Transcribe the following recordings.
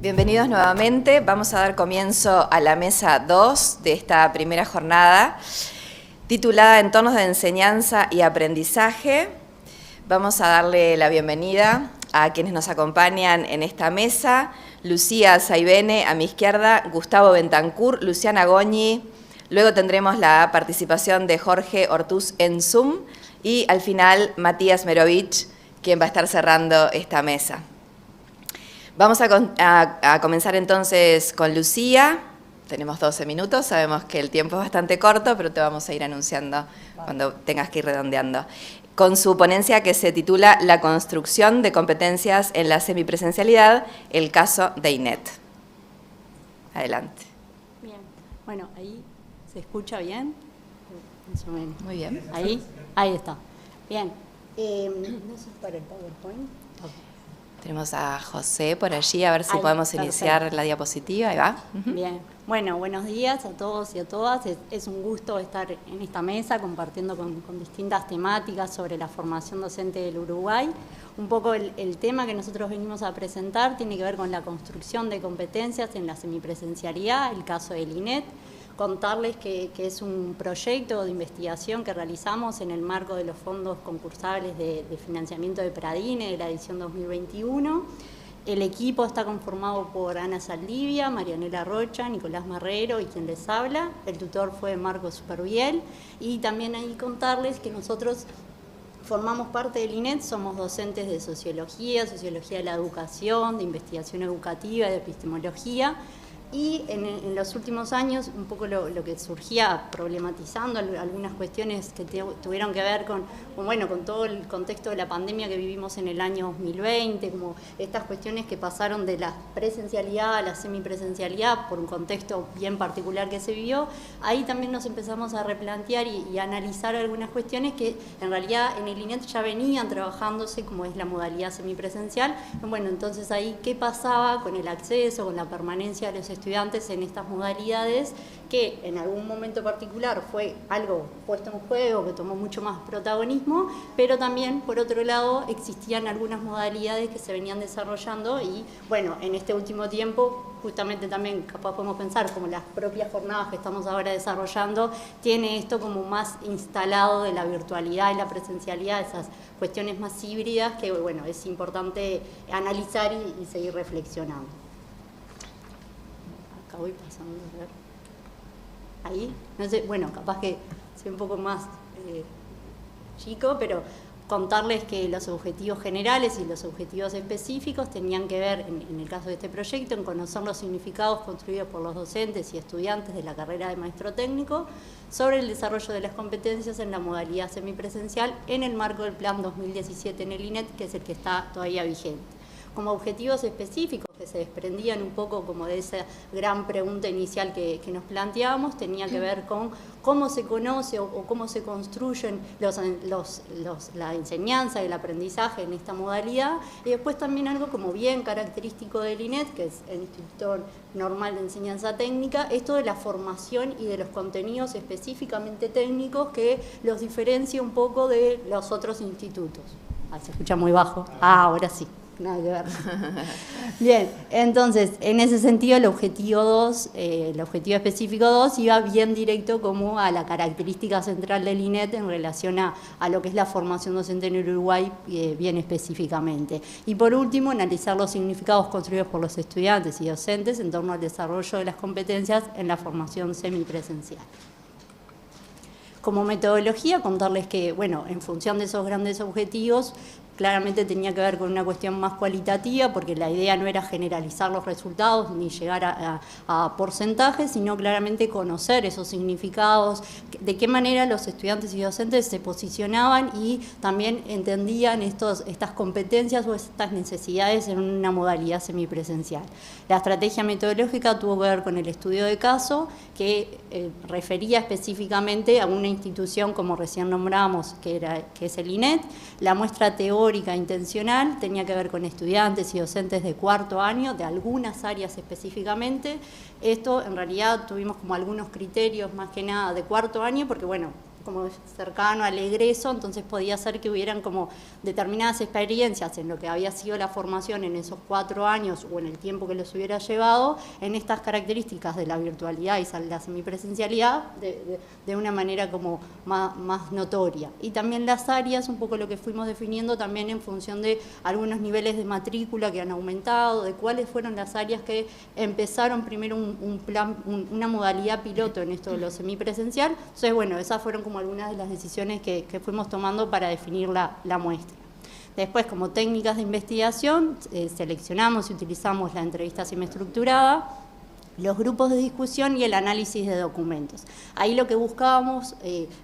Bienvenidos nuevamente. Vamos a dar comienzo a la mesa 2 de esta primera jornada, titulada Entornos de enseñanza y aprendizaje. Vamos a darle la bienvenida a quienes nos acompañan en esta mesa: Lucía Saibene a mi izquierda, Gustavo Bentancur, Luciana Goñi. Luego tendremos la participación de Jorge Ortús en Zoom y al final Matías Merovich, quien va a estar cerrando esta mesa. Vamos a comenzar entonces con Lucía. Tenemos 12 minutos, sabemos que el tiempo es bastante corto, pero te vamos a ir anunciando cuando tengas que ir redondeando. Con su ponencia que se titula La construcción de competencias en la semipresencialidad, el caso de INET. Adelante. Bien, bueno, ahí se escucha bien. Más o menos. Muy bien. Ahí está. Bien. ¿No es para el PowerPoint? Okay. Tenemos a José por allí, a ver si Ahí, podemos perfecto. Iniciar la diapositiva. Ahí va. Bien. Bueno, buenos días a todos y a todas. Es un gusto estar en esta mesa compartiendo con distintas temáticas sobre la formación docente del Uruguay. Un poco el tema que nosotros venimos a presentar tiene que ver con la construcción de competencias en la semipresencialidad, el caso del INET. Contarles que es un proyecto de investigación que realizamos en el marco de los fondos concursables de financiamiento de Pradine de la edición 2021. El equipo está conformado por Ana Saldivia, Marianela Rocha, Nicolás Marrero y quien les habla. El tutor fue Marco Superviel. Y también ahí contarles que nosotros formamos parte del INET, somos docentes de sociología de la educación, de investigación educativa, de epistemología. Y en los últimos años, un poco lo que surgía problematizando algunas cuestiones que tuvieron que ver con todo el contexto de la pandemia que vivimos en el año 2020, como estas cuestiones que pasaron de la presencialidad a la semipresencialidad por un contexto bien particular que se vivió. Ahí también nos empezamos a replantear y a analizar algunas cuestiones que en realidad en el INET ya venían trabajándose, como es la modalidad semipresencial. Bueno, entonces ahí, ¿qué pasaba con el acceso, con la permanencia de los estudiantes en estas modalidades, que en algún momento particular fue algo puesto en juego, que tomó mucho más protagonismo, pero también, por otro lado, existían algunas modalidades que se venían desarrollando y, bueno, en este último tiempo, justamente también capaz podemos pensar como las propias jornadas que estamos ahora desarrollando, tiene esto como más instalado de la virtualidad y la presencialidad, esas cuestiones más híbridas que, bueno, es importante analizar y seguir reflexionando. Acá voy pasando a ver. Ahí, no sé, bueno, capaz que sea un poco más chico, pero contarles que los objetivos generales y los objetivos específicos tenían que ver, en el caso de este proyecto, en conocer los significados construidos por los docentes y estudiantes de la carrera de maestro técnico sobre el desarrollo de las competencias en la modalidad semipresencial en el marco del Plan 2017 en el INET, que es el que está todavía vigente. Como objetivos específicos que se desprendían un poco como de esa gran pregunta inicial que nos planteábamos, tenía que ver con cómo se conoce o cómo se construyen la enseñanza y el aprendizaje en esta modalidad, y después también algo como bien característico del INET, que es el Instituto Normal de Enseñanza Técnica, esto de la formación y de los contenidos específicamente técnicos que los diferencia un poco de los otros institutos. Se escucha muy bajo. Ahora sí. Nada que ver. Bien, entonces, en ese sentido, el objetivo 2, el objetivo específico 2, iba bien directo como a la característica central del INET en relación a lo que es la formación docente en Uruguay, bien específicamente. Y por último, analizar los significados construidos por los estudiantes y docentes en torno al desarrollo de las competencias en la formación semipresencial. Como metodología, contarles que, bueno, en función de esos grandes objetivos, claramente tenía que ver con una cuestión más cualitativa, porque la idea no era generalizar los resultados ni llegar a porcentajes, sino claramente conocer esos significados, de qué manera los estudiantes y docentes se posicionaban y también entendían estas competencias o estas necesidades en una modalidad semipresencial. La estrategia metodológica tuvo que ver con el estudio de caso, que refería específicamente a una institución, como recién nombramos, que es el INET. La muestra teórica intencional tenía que ver con estudiantes y docentes de cuarto año, de algunas áreas específicamente. Esto, en realidad, tuvimos como algunos criterios, más que nada, de cuarto año, porque, bueno, como cercano al egreso, entonces podía ser que hubieran como determinadas experiencias en lo que había sido la formación en esos 4 años o en el tiempo que los hubiera llevado, en estas características de la virtualidad y la semipresencialidad de una manera como más notoria. Y también las áreas, un poco lo que fuimos definiendo también en función de algunos niveles de matrícula que han aumentado, de cuáles fueron las áreas que empezaron primero una modalidad piloto en esto de lo semipresencial. Entonces, bueno, esas fueron como algunas de las decisiones que fuimos tomando para definir la muestra. Después, como técnicas de investigación, seleccionamos y utilizamos la entrevista semiestructurada, los grupos de discusión y el análisis de documentos. Ahí lo que buscábamos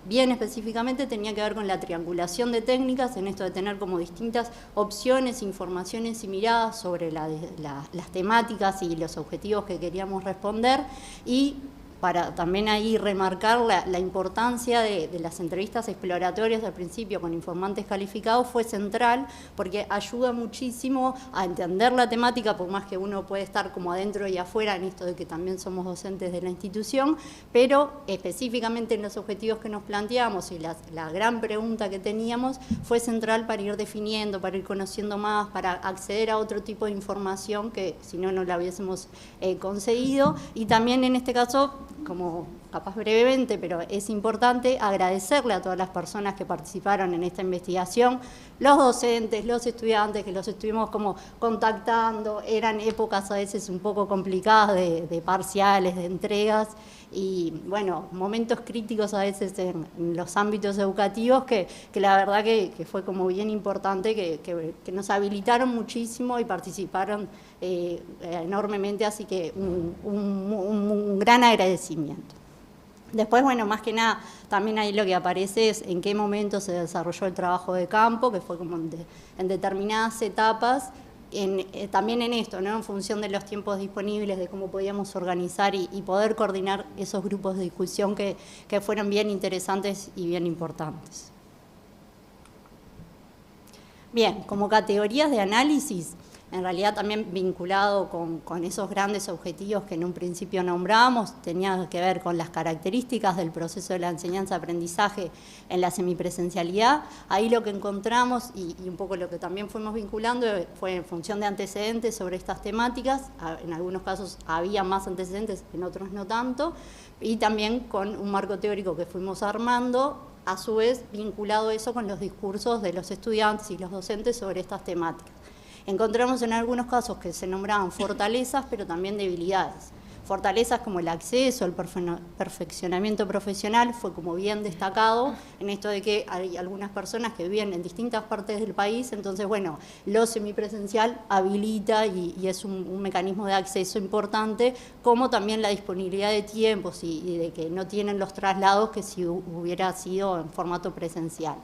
bien específicamente tenía que ver con la triangulación de técnicas, en esto de tener como distintas opciones, informaciones y miradas sobre las temáticas y los objetivos que queríamos responder, y para también ahí remarcar la importancia de las entrevistas exploratorias al principio con informantes calificados fue central, porque ayuda muchísimo a entender la temática, por más que uno puede estar como adentro y afuera en esto de que también somos docentes de la institución, pero específicamente en los objetivos que nos planteamos y la gran pregunta que teníamos fue central para ir definiendo, para ir conociendo más, para acceder a otro tipo de información que si no, no la hubiésemos conseguido. Y también en este caso, como capaz brevemente, pero es importante agradecerle a todas las personas que participaron en esta investigación, los docentes, los estudiantes, que los estuvimos como contactando, eran épocas a veces un poco complicadas de parciales, de entregas, y bueno, momentos críticos a veces en los ámbitos educativos que la verdad que fue como bien importante, que nos habilitaron muchísimo y participaron enormemente, así que un gran agradecimiento. Después, bueno, más que nada, también ahí lo que aparece es en qué momento se desarrolló el trabajo de campo, que fue como en determinadas etapas, también en esto, ¿no? En función de los tiempos disponibles, de cómo podíamos organizar y poder coordinar esos grupos de discusión que fueron bien interesantes y bien importantes. Bien, como categorías de análisis, en realidad también vinculado con esos grandes objetivos que en un principio nombramos, tenía que ver con las características del proceso de la enseñanza-aprendizaje en la semipresencialidad. Ahí lo que encontramos, y un poco lo que también fuimos vinculando, fue en función de antecedentes sobre estas temáticas. En algunos casos había más antecedentes, en otros no tanto, y también con un marco teórico que fuimos armando, a su vez vinculado eso con los discursos de los estudiantes y los docentes sobre estas temáticas. Encontramos en algunos casos que se nombraban fortalezas, pero también debilidades. Fortalezas como el acceso, el perfeccionamiento profesional, fue como bien destacado en esto de que hay algunas personas que viven en distintas partes del país, entonces, bueno, lo semipresencial habilita y es un mecanismo de acceso importante, como también la disponibilidad de tiempos y de que no tienen los traslados que si hubiera sido en formato presencial.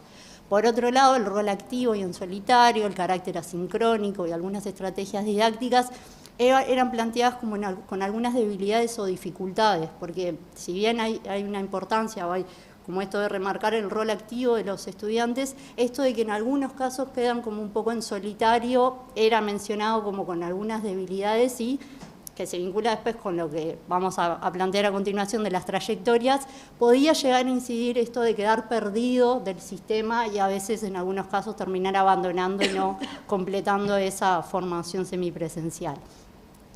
Por otro lado, el rol activo y en solitario, el carácter asincrónico y algunas estrategias didácticas eran planteadas como con algunas debilidades o dificultades, porque si bien hay una importancia, o hay como esto de remarcar el rol activo de los estudiantes, esto de que en algunos casos quedan como un poco en solitario, era mencionado como con algunas debilidades y que se vincula después con lo que vamos a plantear a continuación de las trayectorias, podía llegar a incidir esto de quedar perdido del sistema y a veces en algunos casos terminar abandonando y no completando esa formación semipresencial.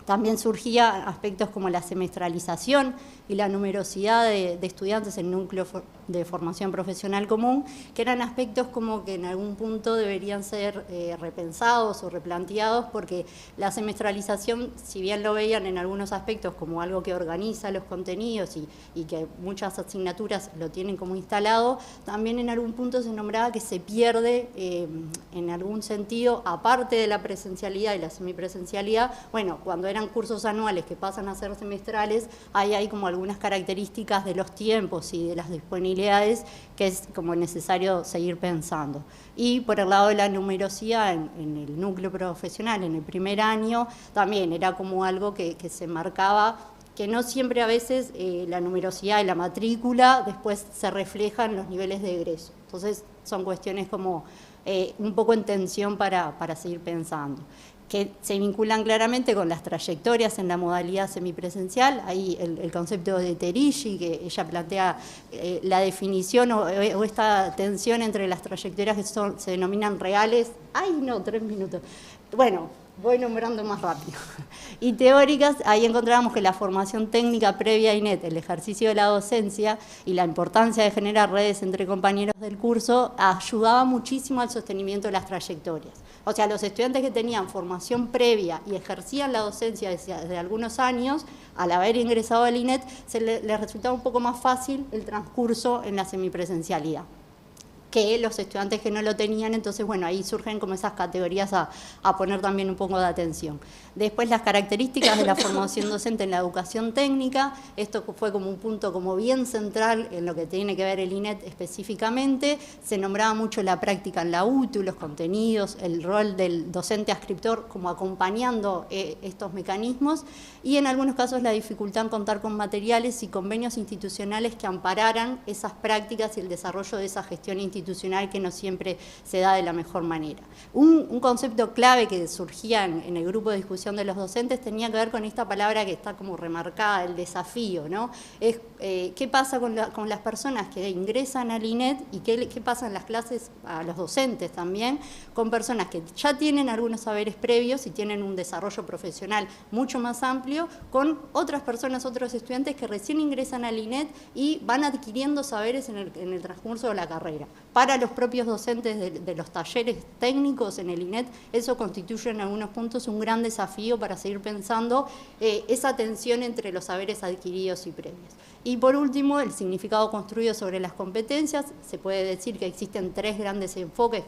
También surgían aspectos como la semestralización y la numerosidad de estudiantes en núcleo de formación profesional común, que eran aspectos como que en algún punto deberían ser repensados o replanteados, porque la semestralización, si bien lo veían en algunos aspectos como algo que organiza los contenidos y que muchas asignaturas lo tienen como instalado, también en algún punto se nombraba que se pierde en algún sentido, aparte de la presencialidad y la semipresencialidad, bueno, cuando eran cursos anuales que pasan a ser semestrales, hay como algunas características de los tiempos y de las disponibilidades que es como necesario seguir pensando. Y por el lado de la numerosidad en el núcleo profesional, en el primer año, también era como algo que se marcaba, que no siempre a veces la numerosidad y la matrícula después se refleja en los niveles de egreso. Entonces son cuestiones como un poco en tensión para seguir pensando. que se vinculan claramente con las trayectorias en la modalidad semipresencial. Ahí el concepto de Terigi, que ella plantea la definición o esta tensión entre las trayectorias que se denominan reales. ¡Ay, no! 3 minutos. Bueno, voy nombrando más rápido. Y teóricas, ahí encontrábamos que la formación técnica previa a INET, el ejercicio de la docencia y la importancia de generar redes entre compañeros del curso ayudaba muchísimo al sostenimiento de las trayectorias. O sea, los estudiantes que tenían formación previa y ejercían la docencia desde algunos años, al haber ingresado al INET, les resultaba un poco más fácil el transcurso en la semipresencialidad que los estudiantes que no lo tenían. Entonces, bueno, ahí surgen como esas categorías a poner también un poco de atención. Después, las características de la formación docente en la educación técnica, esto fue como un punto como bien central en lo que tiene que ver el INET específicamente. Se nombraba mucho la práctica en la UTU, los contenidos, el rol del docente adscriptor como acompañando estos mecanismos, y en algunos casos la dificultad en contar con materiales y convenios institucionales que ampararan esas prácticas y el desarrollo de esa gestión institucional que no siempre se da de la mejor manera. Un concepto clave que surgía en el grupo de discusión de los docentes tenía que ver con esta palabra que está como remarcada, el desafío, ¿no? Es qué pasa con las personas que ingresan al INET y qué pasa en las clases a los docentes también, con personas que ya tienen algunos saberes previos y tienen un desarrollo profesional mucho más amplio, con otras personas, otros estudiantes que recién ingresan al INET y van adquiriendo saberes en el transcurso de la carrera. Para los propios docentes de los talleres técnicos en el INET, eso constituye en algunos puntos un gran desafío para seguir pensando esa tensión entre los saberes adquiridos y previos. Y por último, el significado construido sobre las competencias. Se puede decir que existen 3 grandes enfoques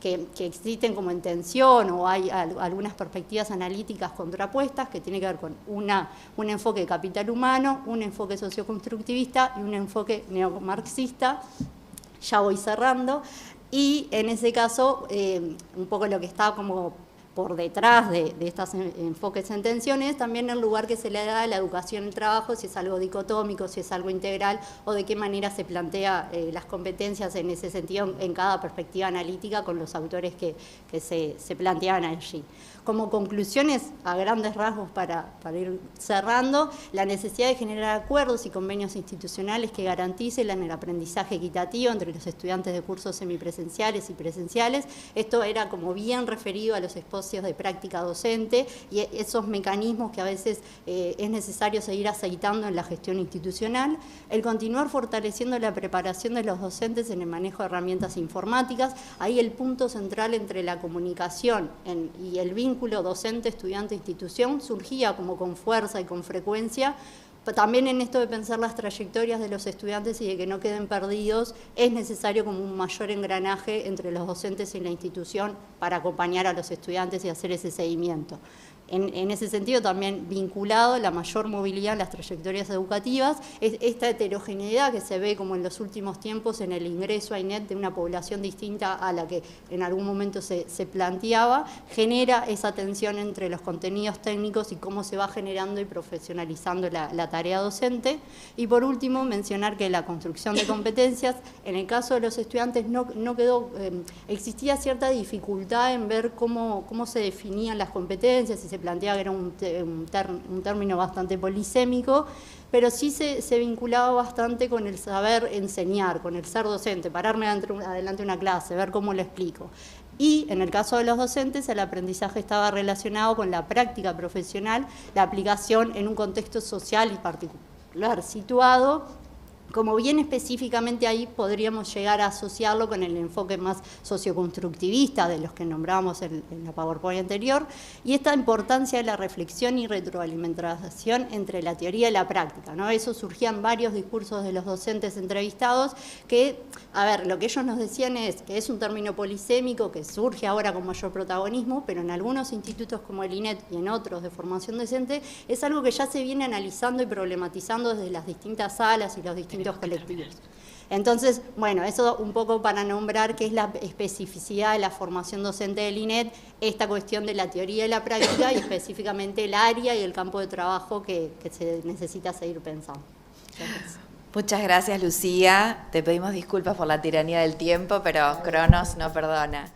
que existen como en tensión, o hay algunas perspectivas analíticas contrapuestas, que tiene que ver con un enfoque de capital humano, un enfoque socioconstructivista y un enfoque neomarxista. Ya voy cerrando, y en ese caso, un poco lo que está como por detrás de estos enfoques en tensiones, también el lugar que se le da a la educación y el trabajo, si es algo dicotómico, si es algo integral, o de qué manera se plantea las competencias en ese sentido en cada perspectiva analítica con los autores que se planteaban allí. Como conclusiones, a grandes rasgos para ir cerrando, la necesidad de generar acuerdos y convenios institucionales que garanticen el aprendizaje equitativo entre los estudiantes de cursos semipresenciales y presenciales. Esto era como bien referido a los espacios de práctica docente y esos mecanismos que a veces es necesario seguir aceitando en la gestión institucional. El continuar fortaleciendo la preparación de los docentes en el manejo de herramientas informáticas. Ahí el punto central entre la comunicación y el vínculo docente, estudiante, institución surgía como con fuerza y con frecuencia. También en esto de pensar las trayectorias de los estudiantes y de que no queden perdidos, es necesario como un mayor engranaje entre los docentes y la institución para acompañar a los estudiantes y hacer ese seguimiento. En ese sentido, también vinculado la mayor movilidad en las trayectorias educativas, esta heterogeneidad que se ve como en los últimos tiempos en el ingreso a INET de una población distinta a la que en algún momento se planteaba, genera esa tensión entre los contenidos técnicos y cómo se va generando y profesionalizando la tarea docente. Y por último, mencionar que la construcción de competencias, en el caso de los estudiantes no quedó, existía cierta dificultad en ver cómo se definían las competencias, y se planteaba que era un término bastante polisémico, pero sí se vinculaba bastante con el saber enseñar, con el ser docente, pararme adelante de una clase, ver cómo lo explico. Y en el caso de los docentes, el aprendizaje estaba relacionado con la práctica profesional, la aplicación en un contexto social y particular situado. Como bien específicamente ahí podríamos llegar a asociarlo con el enfoque más socioconstructivista de los que nombrábamos en la PowerPoint anterior, y esta importancia de la reflexión y retroalimentación entre la teoría y la práctica, ¿no? Eso surgía en varios discursos de los docentes entrevistados que, a ver, lo que ellos nos decían es que es un término polisémico que surge ahora con mayor protagonismo, pero en algunos institutos como el INET y en otros de formación docente es algo que ya se viene analizando y problematizando desde las distintas salas y los distintos colectivos. Entonces, bueno, eso un poco para nombrar qué es la especificidad de la formación docente del INET, esta cuestión de la teoría y la práctica y específicamente el área y el campo de trabajo que se necesita seguir pensando. Gracias. Muchas gracias, Lucía. Te pedimos disculpas por la tiranía del tiempo, pero Cronos no perdona.